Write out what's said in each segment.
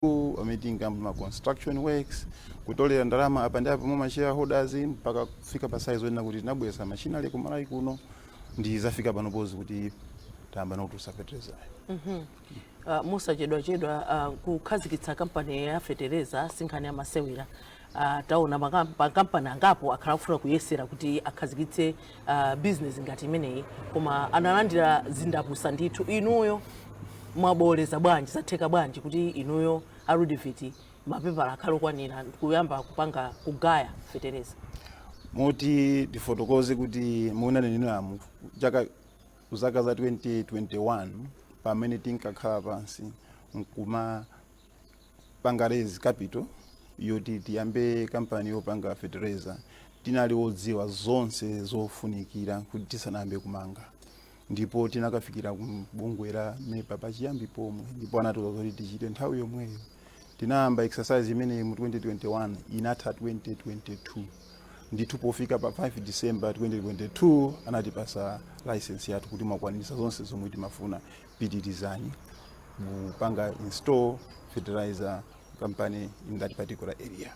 ametinga ma construction works kutolera ndalama apa ndipo mwa shareholders mpaka kufika pa size wena kuti tinabweza machinery ku Malawi kuno ndi zafika pano pozi kuti tamba na kutusa fertilizer. Musa chedwa kukhazikitsa kampani ya fertilizer sinkhani ya masewera. Taona makampani angapo akhalafuna kuyesera kuti akhazikitse business ngati imeneyi koma analandira zindapusa ndithu inuyo mwaboleza bwanji zatheka bwanji kuti inuyo Rudivit mapepala akhale okwanira kuyamba kupanga kugaya fertilizer. Moti tifotokoze kuti muonane ninamu zaka za 2021 pamene tinkakhala pansi nkuma panga raise capital yoti tiyambe kampani yopanga fertilizer tinali odziwa zonse zofunikira kuti tisanayambe kumanga ndipo tinakafikira kubungwera MEPA pachiyambi pomwe ndipo anatoka kuti tichite nthawi yomweyo tinayamba exercise imene mu 2021 inatha 2022 ndithu pofika pa 5 December 2022 anatipasa license yathu kuti mwakwanisa zonse zomwe timafuna pititizani kupanga install fertilizer company in that particular area.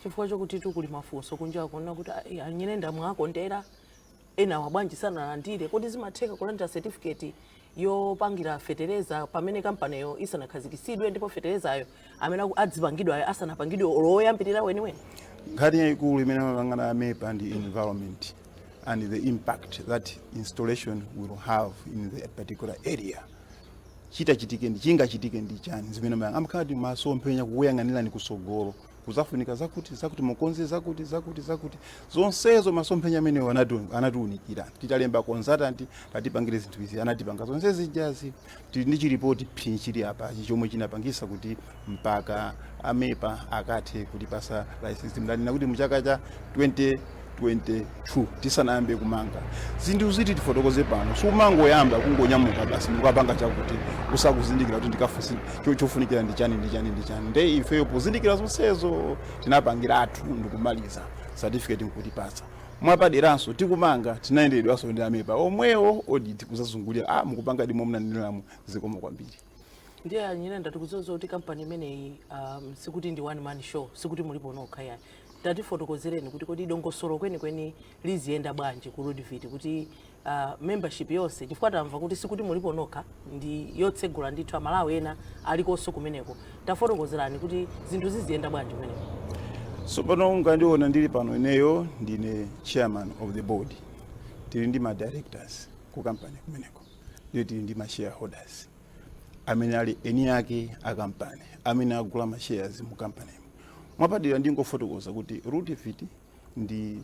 Chifukwa chokuti tukuli mafunso kunja kuona kuti anyerenda mwakondera ena wabwanji sana landire kuti zimatheka kulanda certificate yopangira fertilizer pamene kampani yo isanakhazikitsidwe ndipo fertilizer ayo amene adzipangidwa asanapangidwe oloyambirira weniweni. Nkhani yaikulu imene amapangana MEPA ndi environment and the impact that installation will have in the particular area. Chitachitike ndi chingachitike ndi chani zimene amkhati masomphenya kuyang'anira ni kusogolo kuzafunika zakuti mukonze zakuti zonsezo masomphenya amene anatuunikira titalemba consultant tatipangire zinthu izi anatipanga zonse zijazi ndi chiripoti chili apa chomwe chinapangisa kuti mpaka MEPA akathe kutipasa license mdalina kuti muchaka cha 2022 tisanayambe kumanga zinthu ziti tifotokoze pano sumangoyamba kungonyamuka basi mukapanga chakuti usakuzindikira kuti ndikafusi chofunikira ndi chani nde ifeyo pozindikira zonsezo tinapangira athu ndikumaliza certificate nkutipasa mwapaderanso tikumanga tinayendedwanso ndi MEPA omwewo audit kuzazungulira mukupanga dimo mnaneneramu zikomo kwambiri. Ndiye anyerenda tikuzoza kuti kampani imeneyi sikuti ndi one man show sikuti mulipo nokha yani tatifotokozereni kuti kodi dongosolo kweni liziyenda bwanji ku Rudivit kuti membership yonse chifukwa tamva kuti sikuti mulipo nokha ndi yotsegula ndithu amalawi ena alikonso kumeneko tafotokozerani kuti zinthu ziziyenda bwanji kumeneko. So pano ngandiona ndili pano ineyo ndine chairman of the board tili ndi ma directors ku company kumeneko ndiyo tili ndi ma shareholders amene ali eni yake a company amene agula ma shares mu company. Mwapadira ndingofotokoza kuti Rudivit ndi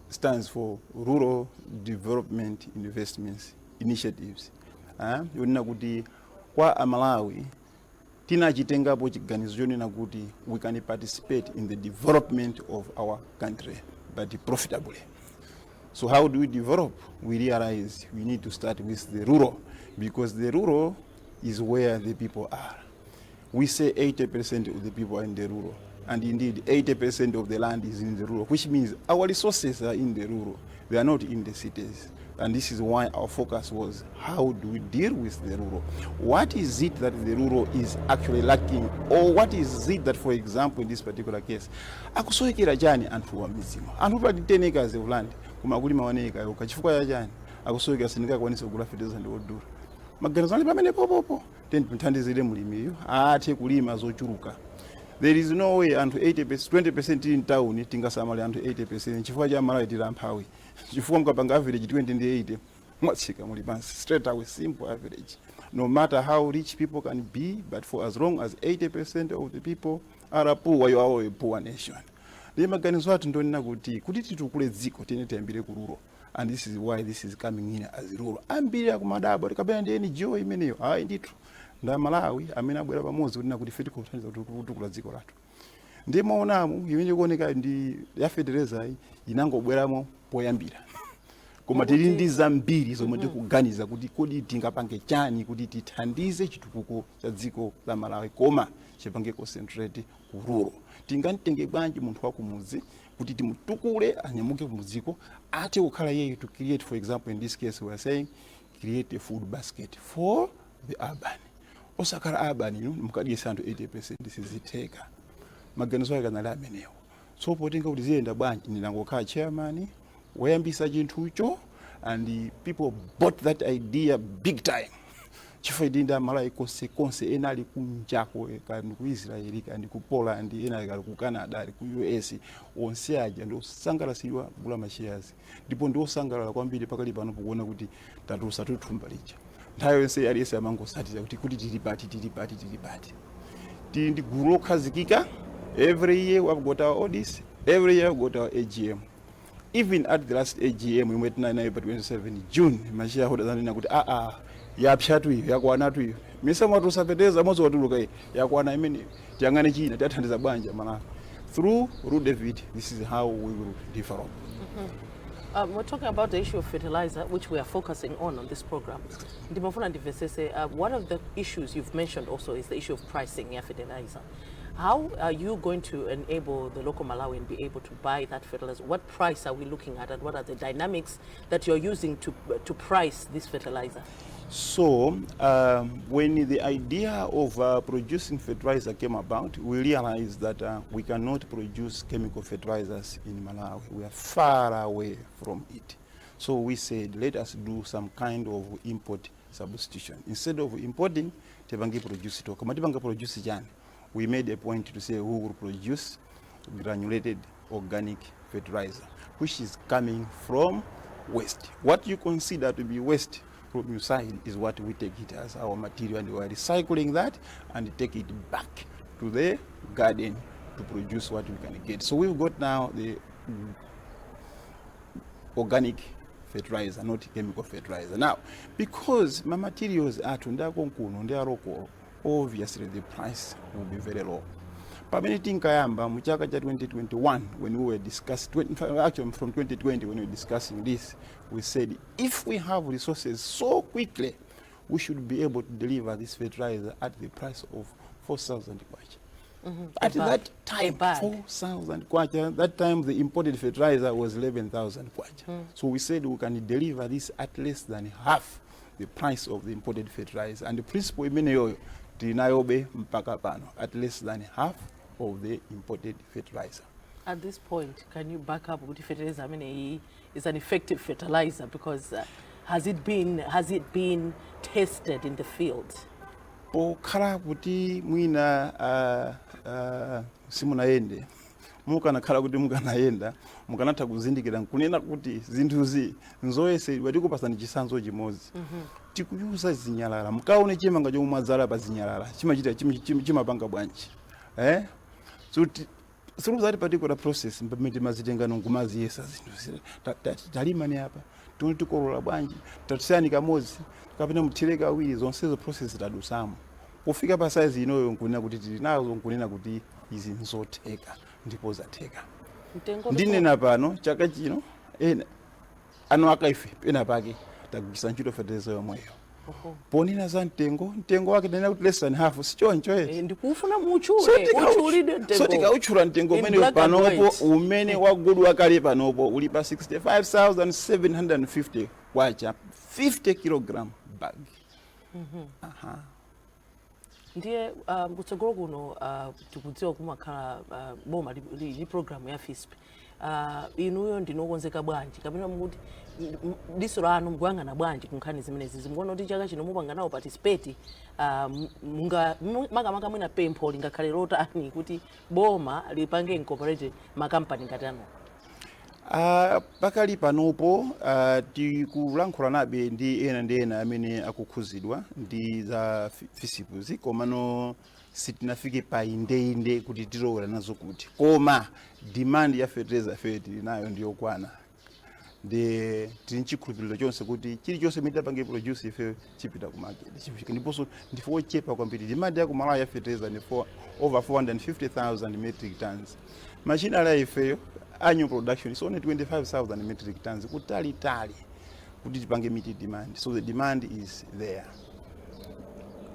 stands for Rural Development Investments Initiatives. Yonena kuti kwa amalawi tinachitengapo chiganizo chonena kuti we can participate in the development of our country but profitably. So how do we develop? We realize we need to start with the rural because the rural is where the people are. We say 80% of the people are in the rural, and indeed 80% of the land is in the rural, which means our resources are in the rural, they are not in the cities. And this is why our focus was how do we deal with the rural? What is it that the rural is actually lacking? Or what is it that, for example, in this particular case, akusoekera jani anthu wa mizimu. Anthu pa 10 acres of land, kumakulima 1 acre yoka chifukwa ya jani, akusoekera sinika kwanisa kugula fertilizer ndi odula. Maganizo ali pamene popopo. Tendizire mulimiyo athe kulima zochuluka. There is no way anthu 20% in town tingasamale anthu 80% chifukwa cha Malawi tilamphawi chifukwa mkapanga average 20 ndi 80 mwatsika muli pansi straight away simple average no matter how rich people can be but for as long as 80% of the people are poor you are a poor nation. Ndiye maganizo athu ndonena kuti titukule dziko tiyambire ku rural. And this is why this is coming in as rural. Ambiri akumadabo tikabena ndi NGO imeneyo hayi ndithu nda Malawi amene abwera pamodzi kuti nakuti feti kuthandiza kutukula dziko lathu. Ndiye maonamu imene kuoneka ndi ya fertilizer inangobweramo poyambira. Koma tili ndi zambiri zomwe tikuganiza kuti kodi tingapange chani kuti tithandize chitukuko cha dziko la Malawi koma chipange concentrate ku rural. Tingamtenge bwanji munthu wa kumudzi kuti timutukule anyamuke kumudziko ate kukhala yeye to create, for example in this case we are saying create a food basket for the urban. osakhala urban mukadisa anthu 80% sizitheka maganizo ake kanali amenewo. So potenga kuti ziyenda bwanji ndinangokhala chairman wayambisa chinthucho, and the people bought that idea big time. Chifukwa idinda malai konse ena ali kunjako kandi ku Israeli kandi ku Poland ena ali ku Canada ali ku US onse aja ndo sangalasirwa kugula mashares, ndipo ndo sangalala kwambiri pakali pano pokuona kuti tatusa tuthumba lija nthawi yonse aliyese amangosatiza kuti tili pati tili ndi gulu lokhazikika. Every year we have got our audits, every year we have got our AGM. Even at the last AGM we met 27 June mashareholders anena kuti yapshatu iyo yakwana iyo misa mwatu sapeteza mozo watuluka yakwana imene tiyangane china tathandiza bwanja mana through Ru David. This is how we will develop. We're talking about the issue of fertilizer, which we are focusing on this program. One of the issues you've mentioned also is the issue of pricing in fertilizer. How are you going to enable the local Malawian be able to buy that fertilizer? What price are we looking at, and what are the dynamics that you're using to price this fertilizer? So, when the idea of producing fertilizer came about, we realized that we cannot produce chemical fertilizers in Malawi. We are far away from it. So we said, let us do some kind of import substitution. Instead of importing, tebangi produce it. Kama tebanga produce jani, we made a point to say who will produce granulated organic fertilizer, which is coming from waste. What you consider to be waste from your side is what we take it as our material, and we are recycling that and take it back to the garden to produce what we can get. So we've got now the organic fertilizer, not chemical fertilizer. Now, because my materials are local, obviously the price will be very low. Pameneting Kayamba, Muchaka 2021, when we were discussing, actually from 2020 when we were discussing this, we said if we have resources so quickly, we should be able to deliver this fertilizer at the price of 4,000 kwacha. At that time, 4,000 kwacha. That time the imported fertilizer was 11,000 kwacha. So we said we can deliver this at less than half the price of the imported fertilizer. And the principle imeneyo tinayobe mpaka pano, at less than half of the imported fertilizer. At this point, can you back up with fertilizer? I mean, it's an effective fertilizer because has it been tested in the field? Pokhala kuti mwina simunaende mukanakhala kuti mukanayenda mukanatha kuzindikira nkunena kuti zinthuzi nzoyese tikupasani chisanzo chimodzi. Tikuyuza zinyalala mukaone chimanga chomwe mwadzala pa zinyalala chimachita chimapanga bwanji so through that particular process mpamete mazitenga nongumaziyesa zinthu talima ni apa tikolola bwanji tatusani kamodzi kapena muthireka awiri zonsezo process tadusamo kufika pa size inoyo nkunena kuti tili nazo nkunena kuti izi nzotheka ndipo zatheka. Ndinena pano chaka chino ano akaife pena pake takugisa ntchito fertilizer yomweyo. Ponena za mtengo wake tena kuti less than half sichoncho ndikufuna muchule uchulide mtengo. So tikauchula mtengo umene panopo umene wagudwa kale panopo uli pa 65,750 kwacha 50 kg bag. Ndiye kutsogolo kuno tikudziwa kumakhala boma li program ya FISP. Inuyo ndinokonzeka bwanji kapena mukuti diso lanu mkuyang'ana bwanji kunkhani zimenezi zimngono kuti chaka chino mupanga nawo participate makamaka mwina pempho lingakhale lotani kuti boma lipange incorporate makampani ngati ano. Pakali panopo tikulankhula nabe ndi ena amene akukhuzidwa ndi za FISP komano sitinafike pa inde kuti tirola nazo kuti koma demand ya fertilizer tili nayo ndiyokwana. Tili nchikhulupiriro chonse kuti chilichonse mitapange produce ife chipita ku market chifika ndiponso ndifo chepa kwambiri. Demand ya ku Malawi ya fertilizer ni over 450,000 metric tons. Machine ala ifeyo annual production is only 25,000 metric tons kutali kuti tipange meet demand. So the demand is there.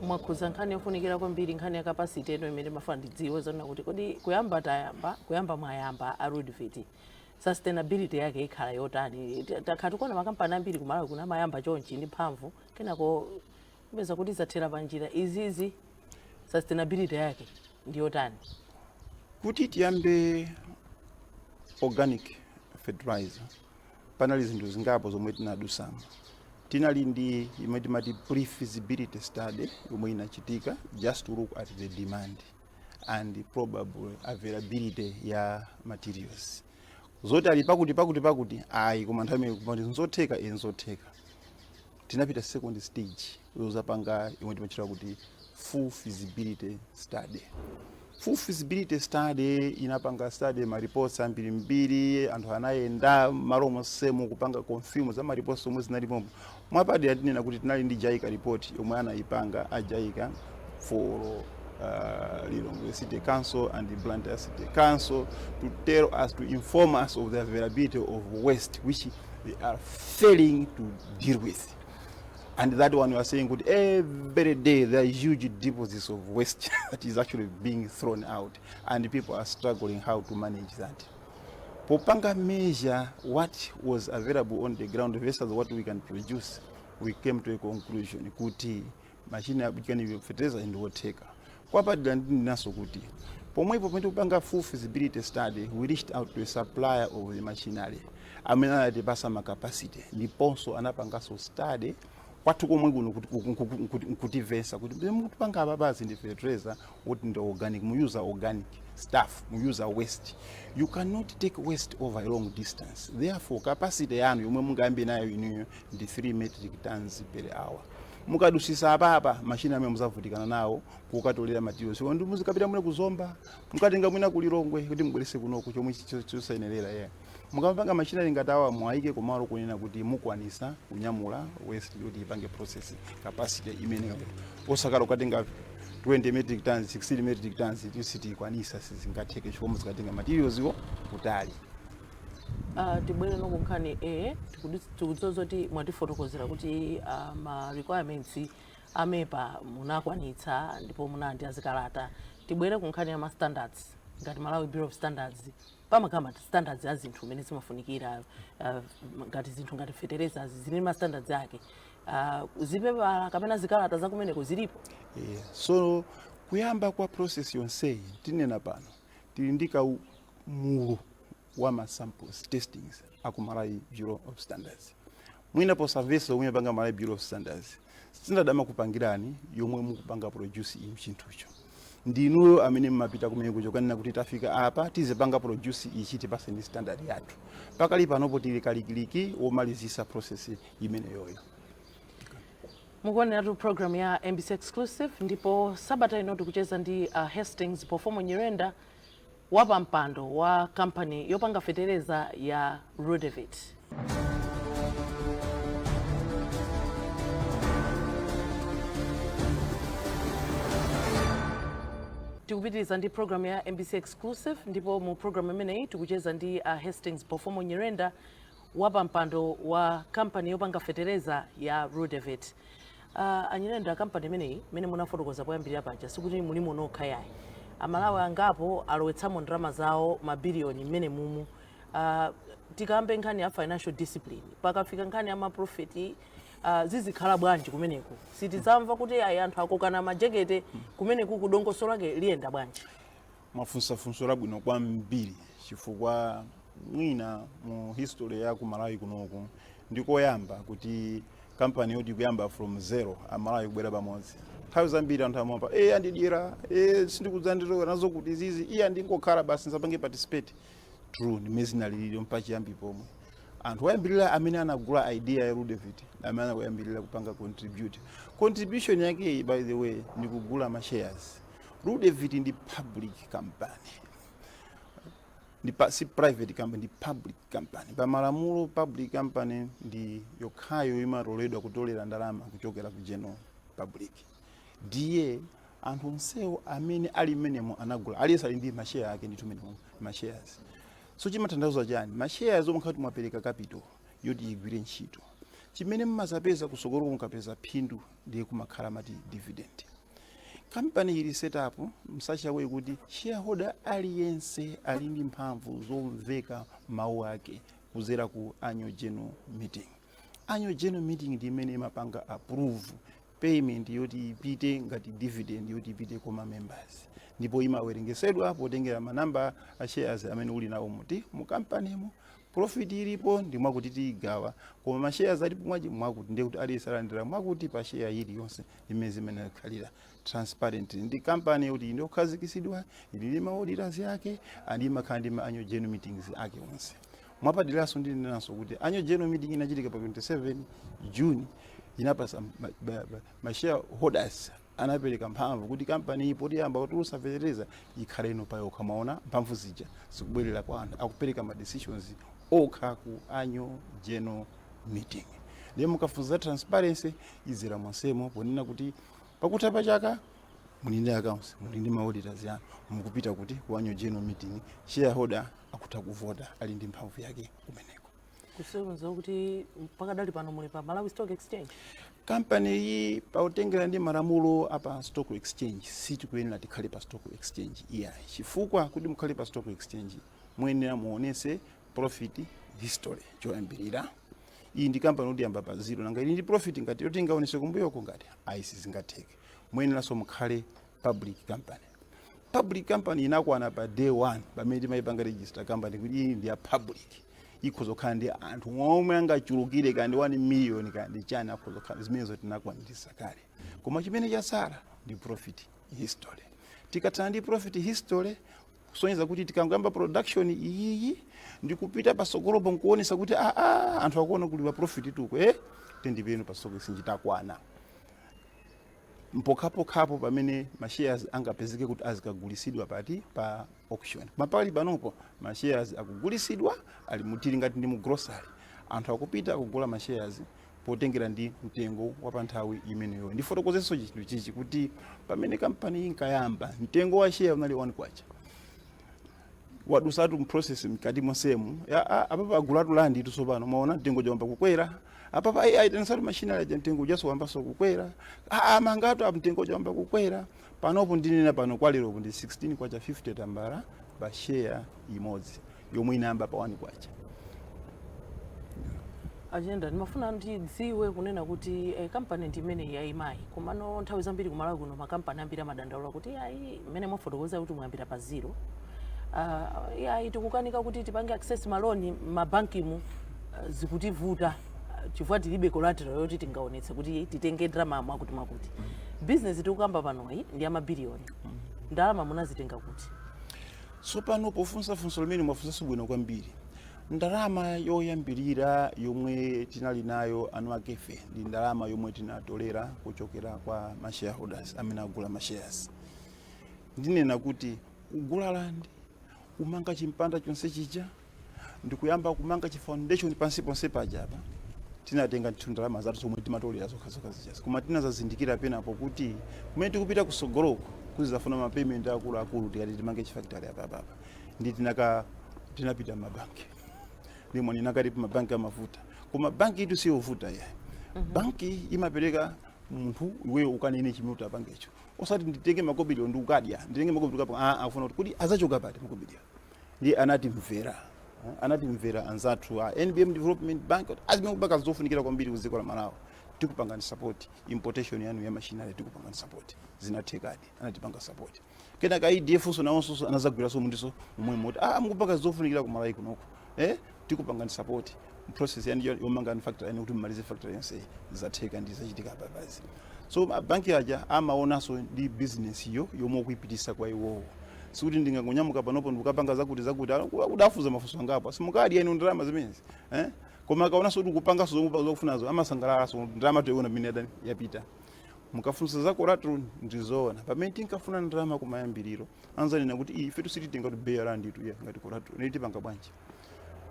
Mwakuza nkhani yofunikira kwambiri nkhani ya capacity eno imene mafandidziwe zona kuti kodi kuyamba mwayamba a Rudivity sustainability yake ikhala yotani. Takhatukona makampani ambiri kumalawi kuna mayamba chonchi ndi mphamvu kenako kupeza kuti zathera panjira izizi sustainability yake ndiyotani? Kuti tiyambe organic fertilizer panali zinthu zingapo zomwe tinadusamo. Tinali ndi imwe timati pre-feasibility study yomwe inachitika just to look at the demand and probable availability ya materials. Zoti ali pakuti ayi koma nthawi kuti nzotheka nzotheka. Tinapita second stage yozapanga imwe timachita kuti full feasibility study. Full feasibility study inapanga study ma reports ambiri anthu anayenda malo mosemu kupanga confirm za ma reports omwe zinalipo. Mwapadera tinena kuti tinali ndi JICA report yomwe anaipanga a JICA for Lilongwe City Council and the Blantyre City Council to tell us, to inform us of the availability of waste which they are failing to deal with. And that one we are saying good every day there are huge deposits of waste that is actually being thrown out and people are struggling how to manage that. Popanga measure what was available on the ground versus what we can produce, we came to a conclusion kuti machine abikani fertilizer ndiyoteka. Kwa padira ndinaso kuti pomwepo pamene kupanga full feasibility study, we reached out to a supplier of the machinery amene anatipasa ma capacity ndiponso anapangaso study kwathu komwe kuno kutivesa kuti mukupanga ababazi ndi fertilizer kuti ndi organic, mu use organic stuff, mu use waste. You cannot take waste over a long distance. Therefore capacity yanu yomwe mungayambe nayo iniyo ndi 3 metric tons per hour. Mukadusisa apapa machine amene muzavutikana nawo kukatolera materials. So ndi muzikapita mune kuzomba, mukatenga mwina kulilongwe kuti mubwerese kunoko chomwe chosayenerera mukapanga machine ngatawa mwaike komaro kunena kuti mukwanisa kunyamula waste yoti ipange process capacity imene osakala ukatenga 20 metric tons 60 metric tons tisiti ikwanisa sizingatheke chifukwa muzikatenga materials iwo kutali. Tibwere nokunkhani tikuzozoti mwatifotokozera kuti ma requirements amepa munakwanitsa ndipo munandi azikalata. Tibwere kunkhani ya ma standards ngati Malawi Bureau of Standards pamakama standards ya zinthu zimene zimafunikira ngati zinthu ngati fertilizers zili ma standards yake zipepa kapena zikalata zakumeneko zilipo. So kuyamba kwa process yonseyi tinena pano tili ndi kamulo wa ma samples testings aku Malawi Bureau of Standards. Mwina po service omwe panga Malawi Bureau of Standards sindadama kupangirani yomwe mukupanga produce chinthucho. Ndinuyo amene mmapita kumene kuchokanena kuti tafika apa tizipanga produce ichi tipase ndi standard yathu. Pakali panopo tili kalikiliki omalizisa process imene yoyo. Mukuonera tu program ya MBC Exclusive ndipo sabata ino tikucheza ndi Hastings Performo Nyirenda wapa mpando wa company yopanga fertilizer ya Rudevit. Tikupitiriza ndi program ya MBC Exclusive ndipo mu program imeneyi tikucheza ndi Hastings Performo Nyirenda wapa mpando wa company yopanga fertilizer ya Rudevit. Anyirenda company imeneyi mene munafotokoza poyambirira paja sikuti muli monokha yayi. Amalawi angapo alowetsamo ndalama zawo mabiliyoni mmene mumu. Tikambe nkhani ya financial discipline pakafika nkhani ya maprofiti zizikhala bwanji kumeneko. Sitizamva kuti ayi anthu akokana majekete kumeneku kudongoso lake liyenda bwanji. Mafunso labwino kwambiri chifukwa mwina mu history ya ku Malawi kunoku ndikoyamba kuti company yoti kuyamba from zero Amalawi kubwera pamodzi. Nthawi zambiri anthu amapa andidira sindikudzandiro nazo kuti zizi andingokhala basi nsapange participate. True ni mezinaliliro mpachiyambi pomwe. Anthu oyambirira amene anagula idea ya Rudevit amene anayambirira kupanga contribution yake by the way ni kugula ma shares. Rudevit ndi public company. Si private company, ndi public company. Pa malamulo public company ndi yokhayo imaloledwa kutolera ndalama kuchokera ku general public. Ndiye anthu onsewo amene ali menemo anagula aliyense ali ndi mashare yake ndi tumenemo mashares. So chimatanthauza chani? Mashares omwe khati mwapereka capital yoti igwire ntchito. Chimene mmazapeza kusokolo mukapeza phindu ndiye kumakhala mati dividend. Company ili set up msachawe kuti shareholder aliyense ali ndi mphamvu zomveka mawu ake kuzera ku annual general meeting. Annual general meeting ndi imene imapanga approve payment yoti ipite ngati dividend yoti ipite kwa members, ndipo imawerengesedwa potengera manamba a shares amene uli nawo mu kampanimo. Profit ilipo ndi mwakuti tigawa, koma ma shares alipo mwakuti ndiye kuti alisalandira mwakuti pa share ili yonse imene zimene khalira transparent. Ndi company yoti ndi okhazikisidwa, ili ma auditors yake, andi makhandi ma annual general meetings ake onse. Mwapadilaso ndi nanso kuti annual general meeting inachitika pa 27 June inapasa ma shareholders anapereka mphamvu kuti company ipo tiyamba kutulusa fetereza ikhale ino payo kamaona mphamvu zija zikubwerera kwa anthu akupereka ma decisions okha ku annual general meeting. Ndiye mukafunza transparency izira monsemo ponena kuti pakutha pa chaka muli ndi accounts, muli ndi ma auditors yanu, mukupita kuti ku annual general meeting shareholder akutha kuvota ali ndi mphamvu yake kumeneko. Kusewenza kuti pakadali pano muli pa Malawi Stock Exchange. Company iyi pautengera ndi malamulo apa stock exchange sitikuyenera tikhale pa stock exchange iya chifukwa kuti mukhale pa stock exchange muyenera muonese profit history choyambirira. Iyi ndi company kuti yamba pa zero nanga ili ndi profit ngati yoti ngaonese kumbuyoko ngati aisi zingatheke. Muyenera so mukhale public company. Public company inakwana pa day 1 pamene timayipanga register company kuti iyi ndi ya public. Ikhozokhala ndi anthu omwe angachulukire kandi 1 million kandi chani akhozokhala zimenezo tinakwanirisa kale. Koma chimene chasala ndi profit history. Tikatana ndi profit history kusonyeza kuti tikangamba production iyi ndi kupita pa sokolopo nkuonesa kuti anthu akuona kuliwa profit tuko tendipeno pa soko sinjitakwana. Mpokhapo pamene ma shares angapezeke kuti azikagulisidwa pa auction. Mapali panopo ma shares akugulisidwa ali mutili ngati ndi mu grocery. Anthu akupita kugula ma shares potengera ndi mtengo wa panthawi imeneyo. Ndi fotokozeso chinthu chichi kuti pamene company inkayamba mtengo wa share unali 1 kwacha. Wadusatu process mkati monsemu apa agulatu land tusopano maona mtengo jomba kukwera. Apa tensatu machinery ya mtengo jaso wambaso kukwera. Mangatu mtengo jomba kukwera. Panopo ndinena pano kwalero ndi 16 kwacha 50 tambara ba share imodzi yomwe inamba pa 1 kwacha. Agenda nimafuna ndidziwe kunena kuti company ndimene yayimayi komano nthawi zambiri kumalawi kuno makampani ambiri amadandaula kuti ayi mmene mwafotokoza kuti mwayambira pa zero. Tikukanika kuti tipange access maloni mabankimu zikutivuta chifukwa tilibe collateral yoti tingaonetse kuti titenge drama mwakuti. Business tikukamba pano iyi ndi amabiliyoni. Ndalama munazitenga kuti? So pano pofunsa funso limene mwafunsa bwino kwambiri. Ndalama yoyambirira yomwe tinali nayo anu akefe ndi ndalama yomwe tinatolera kuchokera kwa ma shareholders amene agula ma shares. Ndinena kuti ugula land kumanga chimpanda chonse chija ndikuyamba kumanga chi foundation pansi ponse pajapa tinatenga ndalama zathu zomwe timatolera zokhazoka zija. Koma tinazazindikira penapo kuti kumene tikupita kusogoloko kuzafuna ma payment akulu tikati timange chi factory apa ndi tinapita mabanki. Ndimo ninakati mabanki amavuta. Koma banki itu sio vuta ya. Banki imapereka munthu iwe ukanene chimene apangecho. Osati nditenge makobiri ndi ukadya. Nditenge makobiri kapo afuna kuti azachoka pati makobiri. Ndi anatimvera anzathu NBM Development Bank azimene kubaka zofunikira kwambiri kuziko la Malawi. Tikupangani support importation yanu ya machinery tikupangani support. Zinathekadi anatipanga support. Kenaka IDF so nawonso anazagwira so mundiso momwe moti mukupaka zofunikira ku Malawi kunoko. Tikupangani support process yani yomanga factory yani kuti mmalize factory yonse zatheka ndi zachitika babazi. So banki aja amaonaso ndi business yomwe kuipitisa kwa iwo. Sikuti ndingangonyamuka panopo ndikupanga zakuti udafuza mafunso angapo asimukadi yani ndalama zimenezi koma kaona so kupanga zokufunazo amasangalala so ndalama toyona mineda yapita mukafunsa za collateral ndizoona pamene tinkafuna ndalama kumayambiriro anzani na kuti ife tusititenga kuti bear land itu ya ngati collateral nitipanga bwanji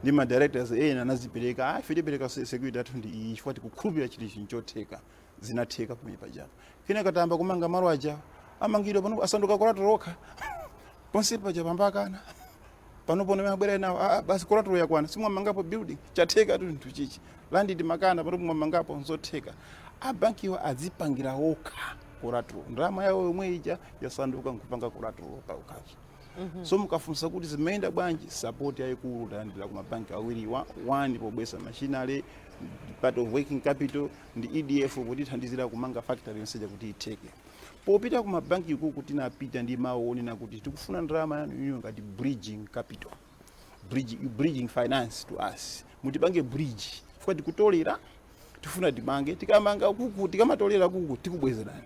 ndi ma directors anazipereka ife tipereka security athu ndi chifukwa tikukhulupirira chili chinchotheka zinatheka kumene pajapa kena katamba kumanga malo aja amangiro pano asanduka collateral okha ponse pajapa mbakana panopo nemabwera nawo basi collateral yakwana simwamangapo building chatheka tu nthu chichi land ndi makana panopo mwamangapo nzotheka abanki wa azipangira okha collateral ndalama yawo yomwe ija yasanduka nkupanga collateral pa ukazi So mukafunsa kuti zimayenda bwanji, support yayikulu talandira ku mabanki awiriwa, one pobwesa machinery, part of working capital, ndi EDF kuti thandizira kumanga factory yonseja kuti itheke. Popita ku mabanki ikuku tinapita ndi mawu onena kuti tikufuna ndalama yanu ngati bridging capital, bridging finance to us, mutipange bridge fuka tikutolera tifuna timange, tikamanga kuku tikamatolera kuku tikubwezerani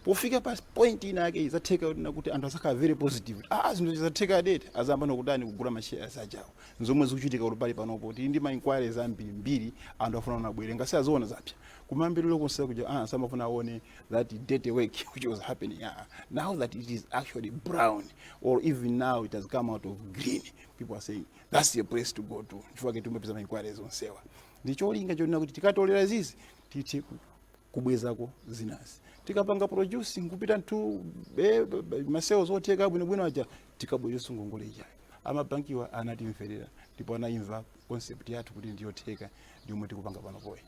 pofika pa point ina yake izatheka kuti anthu asakhala very positive zinthu zizatheka date azamba nokudani kugula mashares achawo nzomwe zikuchitika kuti pali panopo kuti ndi ma inquiries ambiri anthu afuna unabwere ngasi aziona zapya kumambiriro konse kuja samafuna aone that dirty work which was happening now that it is actually brown or even now it has come out of green, people are saying that's the place to go to chifukwa tumepeza ma inquiries onsewa ndicholinga chonena kuti tikatolera zizi tithe kubwezako zinazi tikapanga producing kupita ntu masales otheka bwinobwino aja tikabweza ngongole ijayo amabankiwa anatimverera ndipo anaimva concept yathu kuti ndiyotheka ndiomwe tikupanga pano poyi.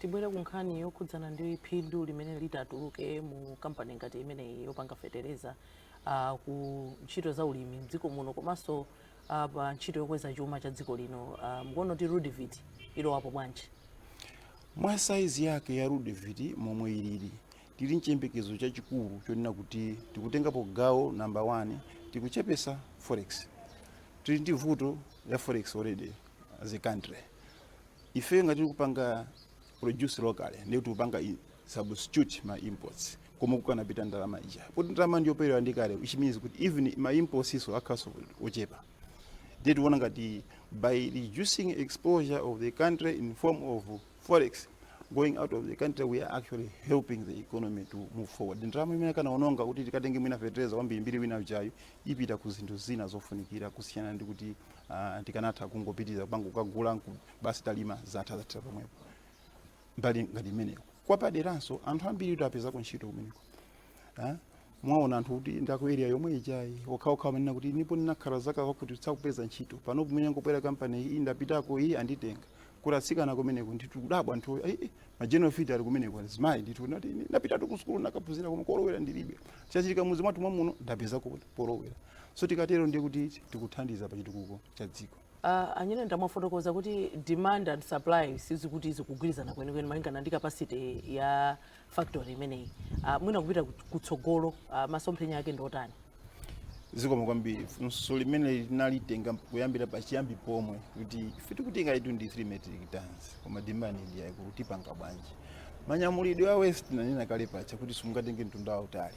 Tibwera kunkhani yokhudzana ndi phindu limene litatuluke mu kampani ngati imene yopanga fetereza ku ntchito za ulimi mdziko muno komanso pa ntchito yokweza chuma cha dziko lino mukuona kuti Rudivit ilowapo bwanji? Mwa size yake ya Rudivit momwe ilili tili nchiyembekezo chachikulu chonena kuti tikutengapo gawo number 1 tikuchepesa forex. Tili ndi vuto ya forex already as a country. Ife ngati kupanga produce locally ndiyo tikupanga substitute my imports koma kukanapita ndalama ija kuti ndalama ndiyo pero andikale which means kuti even my imports iso akaso ochepa. Did one ngati by reducing exposure of the country in form of forex going out of the country, we are actually helping the economy to move forward. Ndalama imene kana ononga kuti tikatenge mwina fetereza kwambiri wina uchayo ipita ku zinthu zina zofunikira kusiyana ndi kuti tikanatha kungopitiza bangu kagula basi talima zatha pomwepo. Mbali ngati imeneyo kwa paderanso anthu ambiri tapeza ku ntchito kumeneko mwaona anthu kuti ndako area yomwe ichayi okhaokha manena kuti nipo ninakhala zaka zakuti tsakupeza ntchito pano kumene ngopera company iyi ndapitako iyi anditenga kuratsikana kumeneko ndithu kudabwa anthu ma general fit ali kumeneko zimayi ndithu nati ndapitatu ku skulu nakaphunzira koma kolowera ndilibe chachitika muzi mwathu mwamuno ndapeza polowera so tikatero ndiye kuti tikuthandiza pa chitukuko cha dziko. Anyene ndamafotokoza kuti demand and supply sizikuti zikugwirizana kwenikweni malingana ndi capacity ya factory imeneyi mwina kupita kutsogolo masomphenya yake ndotani? Zikoma kwambiri funso limene linalitenga kuyambira pachiyambi pomwe kuti ife tikutenga itu ndi 3 metric tons koma demand ndi yaikulu tipanga bwanji manyamulidwe a west nanena kale pacha kuti simungatenge mtunda wautali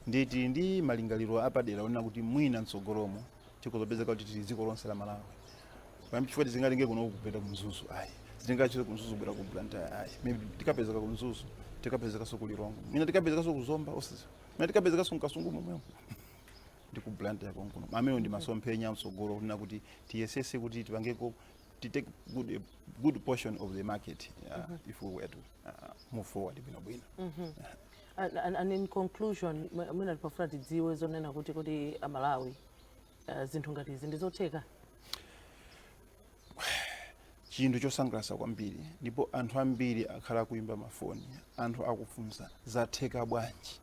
nditi ndi malingaliro apadera onena kuti mwina mtsogolomo tikozopezeka kuti tili dziko lonse la Malawi pamchifukwa tizingatenge kuno kupeta kumzuzu zitingachire kumzuzu bwera ku Blantyre maybe tikapezeka kumzuzu tikapezeka so kulirongo mina tikapezeka so kuzomba osizo mina tikapezeka so mkasungumo momwe ndiku Blantyre konkuno amene ndi masomphenya msogolo kuna kuti TSS kuti tipangeko to take good portion of the market if we were to move forward bwino. And in conclusion mwina tipafuna tidziwe zonena kuti Malawi zinthu ngati izi ndizotheka. Chinthu chosangalatsa kwambiri ndipo anthu ambiri akhala kuimba mafoni anthu akufunsa zatheka bwanji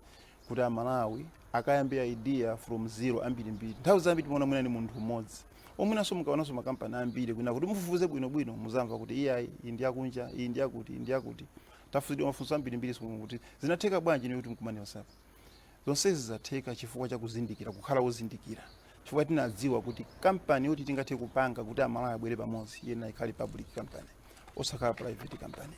kuti Malawi akayambira idea from zero ambiri nthawi zambiri timaona mwina ni munthu umodzi omwinanso mukaonanso makampani ambiri kuna kuti mufufuze bwinobwino muzamva kuti iyayi iyi ndiyakunja iyi ndiyakuti tafuzidwa mafunso ambiri kuti zinatheka bwanji ni kuti mkumani wasapo zonsezi zatheka chifukwa cha kuzindikira kukhala wozindikira chifukwa tinadziwa kuti kampani yoti tingathe kupanga kuti Malawi abwere pamodzi yena ikhale public company osakhala private company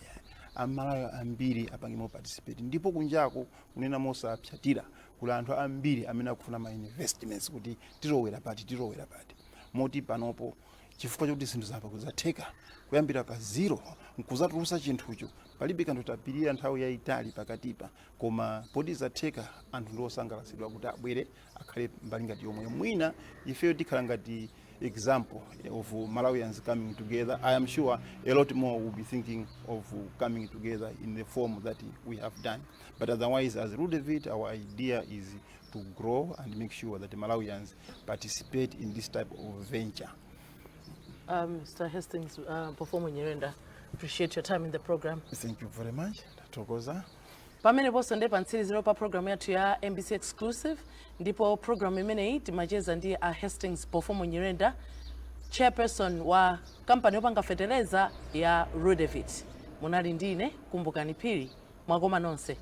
Malawi ambiri apangimo participate ndipo kunjako kunena mosapyatira kula anthu ambiri amene akufuna ma investments kuti tirowera pati moti panopo chifukwa chokuti zinthu zapa kuzatheka kuyambira pa zero nkuzatulusa chinthucho palibe kanthu tapirira nthawi yayitali pakatipa koma poti zatheka anthu ndiosangalatsidwa kuti abwere akhale mbali ngati yomwe mwina ifeyo tikhala ngati example of Malawians coming together. I am sure a lot more will be thinking of coming together in the form that we have done. But otherwise, as Rudivit, our idea is to grow and make sure that the Malawians participate in this type of venture. Mr. Hastings, Performer Nyirenda, appreciate your time in the program. Thank you very much. Tokoza. Pamene poso ndi pantsiriziro pa program yathu ya MBC Exclusive, ndipo program imeneyi timacheza ndi a Hastings Bofomo Nyirenda, chairperson wa kampani yopanga feteleza ya Rudevit. Munali ndine Kumbukani Phiri, mwakoma nonse.